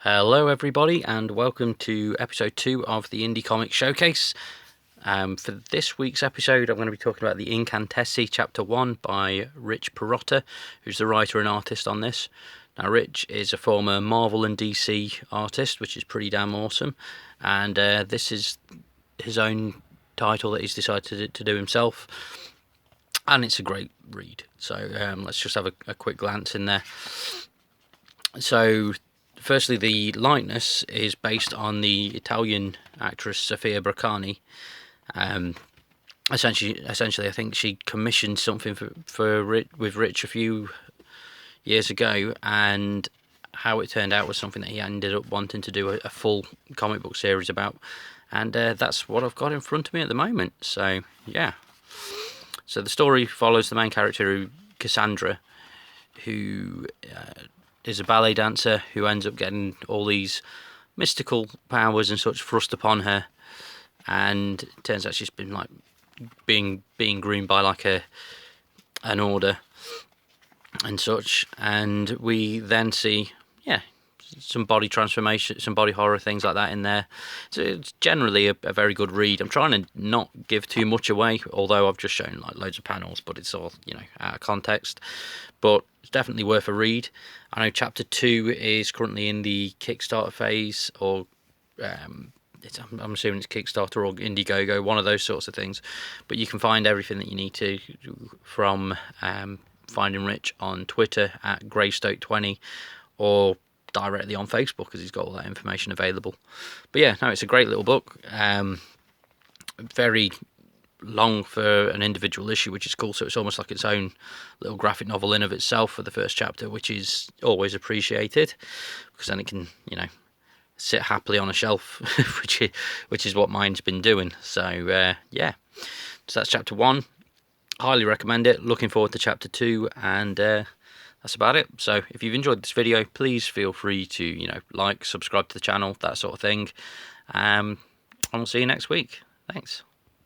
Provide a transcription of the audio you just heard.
Hello everybody and welcome to episode 2 of the Indie Comic Showcase. For this week's episode I'm going to be talking about the Incantesi chapter 1 by Rich Perotta, who's the writer and artist on this. Now Rich is a former Marvel and DC artist, which is pretty damn awesome, and this is his own title that he's decided to do himself, and it's a great read. So let's just have a quick glance in there. So firstly, the likeness is based on the Italian actress Sofia Braccani. Essentially, I think she commissioned something with Rich a few years ago, and how it turned out was something that he ended up wanting to do a full comic book series about, and that's what I've got in front of me at the moment. So yeah. So the story follows the main character, Cassandra, who is a ballet dancer who ends up getting all these mystical powers and such thrust upon her, and it turns out she's been like being groomed by like an order and such, and we then see some body transformation, some body horror, things like that in there. So it's generally a very good read. I'm trying to not give too much away, although I've just shown like loads of panels, but it's all, out of context. But it's definitely worth a read. I know chapter 2 is currently in the Kickstarter phase, or I'm assuming it's Kickstarter or Indiegogo, one of those sorts of things. But you can find everything that you need to from finding Rich on Twitter at Greystoke20, or directly on Facebook, because he's got all that information available. But yeah, no, it's a great little book. Very long for an individual issue, which is cool. So it's almost like its own little graphic novel in of itself for the first chapter, which is always appreciated, because then it can, sit happily on a shelf, which is what mine's been doing. So yeah, so that's chapter 1. Highly recommend it. Looking forward to chapter 2, and that's about it. So if you've enjoyed this video, please feel free to like, subscribe to the channel, that sort of thing, and we'll see you next week. Thanks.